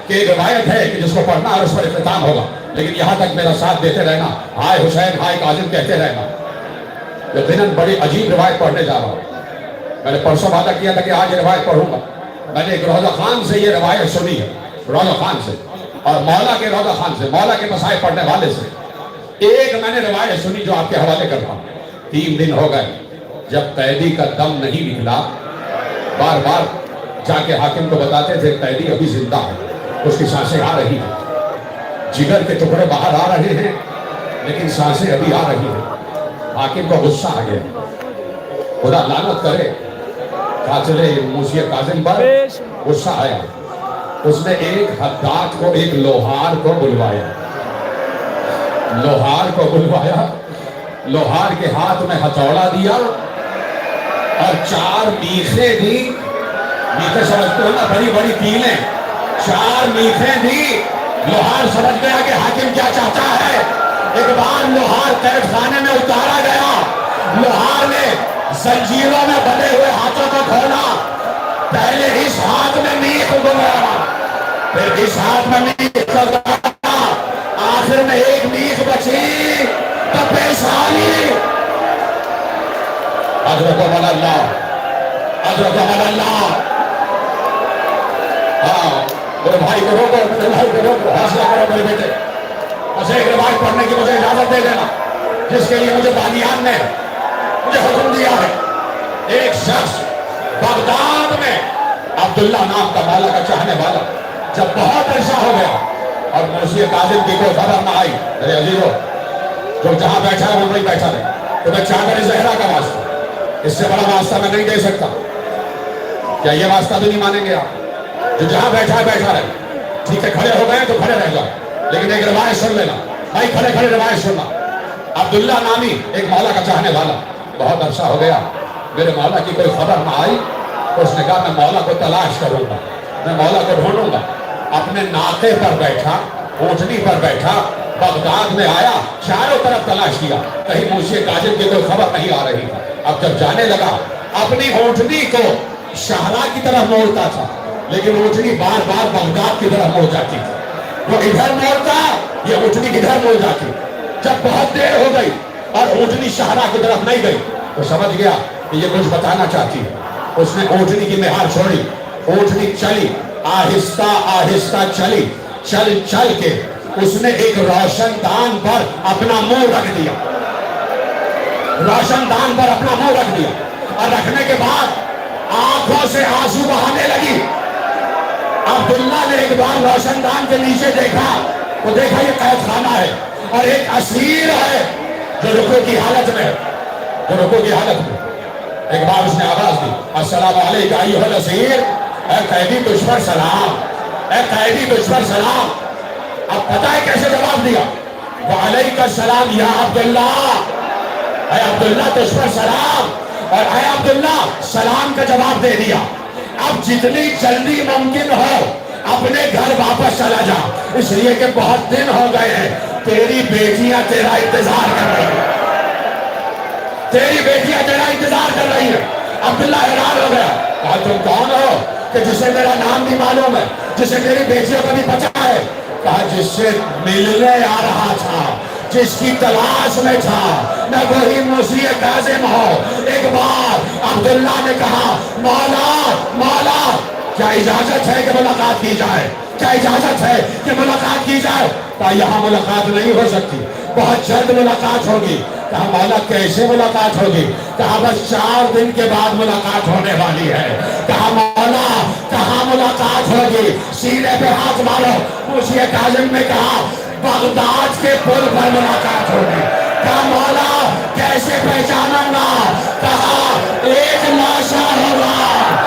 کہ ایک روایت ہے کہ جس کو پڑھنا اور اس پر اختتام ہوگا، لیکن یہاں تک میرا ساتھ دیتے رہنا، ہائے حسین ہائے کاظم کہتے رہنا۔ یقیناً بڑی عجیب روایت پڑھنے جا رہا ہوں۔ میں نے پرسوں وعدہ کیا تھا کہ آج یہ روایت پڑھوں گا۔ میں نے ایک روضہ خان سے یہ روایت سنی ہے، روضہ خان سے، اور مولا کے روضہ خان سے، مولا کے مسائل پڑھنے والے سے ایک میں نے روایت سنی جو آپ کے حوالے کر رہا ہوں۔ 3 دن ہو گئے جب قیدی کا دم نہیں نکلا، بار بار جا کے حاکم کو بتاتے تھے قیدی ابھی زندہ ہے، اس کی سانسیں آ رہی ہیں، جگر کے ٹکڑے باہر آ رہے ہیں لیکن سانسیں ابھی آ رہی ہیں۔ حاکم کو غصہ آ گیا، خدا لعنت کرے قاتل موسی کاظم پر غصہ آیا۔ اس نے ایک حداد کو، ایک لوہار کو بلوایا، لوہار کو بلوایا، لوہار کے ہاتھ میں ہتھوڑا دیا اور 4 میخیں دی۔ میخیں سمجھتے ہو نا، بڑی بڑی تیلیں، 4 میخیں دی۔ لوہار سمجھ گیا کہ حاکم کیا چاہتا ہے۔ ایک بار لوہار قید خانے میں اتارا گیا، لوہار نے زنجیروں میں بندھے ہوئے ہاتھوں کو کھولا، پہلے اس ہاتھ میں میخ گمایا، پھر اس ہاتھ میں میخ گمایا، آخر میں ایک میخ بچی تو پیشانی۔ اجرکم اللہ، اجرکم اللہ۔ میرے بھائی کو روکو، میرے بھائی کو روکو، حوصلہ کرو میرے بیٹے۔ بس ایک روایت پڑھنے کی مجھے اجازت دے دینا، جس کے لیے مجھے بانیان نے مجھے حکم دیا ہے۔ ایک شخص بغداد میں عبداللہ نام کا مولا کا چاہنے والا، جب بہت عرصہ ہو گیا اور موسی کاظم کی کوئی خبر نہ آئی، میرے عزیزو جو جہاں بیٹھا ہے وہ وہیں بیٹھا رہے، تو میں چادر زہرا کا واسطہ، اس سے بڑا واسطہ میں نہیں دے سکتا۔ کیا یہ واسطہ بھی نہیں مانیں گے آپ؟ جو جہاں بیٹھا ہے بیٹھا رہے، ٹھیک ہے کھڑے ہو گئے تو کھڑے رہ جائے، لیکن ایک روایت سن لینا بھائی، کھڑے کھڑے روایت سننا۔ عبداللہ نامی ایک مولا کا چاہنے والا، بہت عرصہ ہو گیا میرے مولا کی کوئی خبر نہ آئی، تو اس نے کہا میں مولا کو تلاش کروں گا، میں مولا کو ڈھونڈوں گا۔ اپنے ناقے پر بیٹھا، اونٹنی پر بیٹھا، بغداد میں آیا، چاروں طرف تلاش کیا، کہیں موسی کاظم کی کوئی خبر نہیں آ رہی تھی۔ اب جب جانے لگا، اپنی اونٹنی کو شاہراہ کی طرف موڑتا تھا، لیکن اونٹنی بار بار بغداد کی طرف موڑ جاتی تھی۔ وہ ادھر موڑتا، یہ اونٹنی ادھر موڑ جاتی۔ جب بہت دیر ہو گئی اور اونٹنی شاہراہ کی طرف نہیں گئی، تو سمجھ گیا کہ یہ کچھ بتانا چاہتی ہے۔ اس نے اونٹنی کی مہار چھوڑی، اونٹنی چلی، آہستہ آہستہ چلی، چل چل کے اس نے ایک روشن دان پر اپنا منہ رکھ دیا، روشن دان پر اپنا منہ رکھ دیا، اور رکھنے کے بعد آنکھوں سے آنسو بہانے لگی۔ عبداللہ نے ایک بار روشن دان کے نیچے دیکھا، تو دیکھا یہ قید خانہ ہے اور ایک اسیر ہے جو رکوع کی حالت میں، جو رکوع کی حالت میں۔ ایک بار اس نے آواز دی، السلام علیکم ایھا الاسیر، اے قیدی تجھ پر سلام، اے قیدی تجھ پر سلام۔ اب پتہ ہے کیسے جواب دیا؟ وعلیکم السلام یا عبداللہ، اے عبداللہ تجھ پر سلام، اور اے عبداللہ سلام کا جواب دے دیا۔ اب جتنی جلدی ممکن ہو اپنے گھر واپس چلا جا، اس لیے کہ بہت دن ہو گئے ہیں، تیری بیٹیاں تیرا انتظار کر رہی ہیں، تیری بیٹیاں تیرا انتظار کر رہی ہیں۔ عبداللہ حیران ہو گیا، کہا تم کون ہو کہ جسے میرا نام بھی معلوم ہے، جسے میری بیٹیوں کا بھی پتہ ہے؟ کہا جس سے ملنے آ رہا تھا، جس کی تلاش میں تھا، میں وہی موسی کاظم ہوں۔ ایک بار عبداللہ نے کہا مولا مولا، کیا اجازت ہے کہ ملاقات کی جائے؟ کیا اجازت ہے کہ ملاقات کی جائے؟ کہا یہاں ملاقات نہیں ہو سکتی، بہت جلد ملاقات ہوگی۔ کہا مولا کیسے ملاقات ہوگی؟ کہا بس 4 دن کے بعد ملاقات ہونے والی ہے۔ کہا مولا کہاں ملاقات ہوگی؟ سینے پہ ہاتھ مارو۔ موسی کاظم نے کہا بغداد کے پل پر ملاقات ہوگی۔ کہا مولا کیسے پہچانوں گا؟ کہا ایک لاشا ہوگا،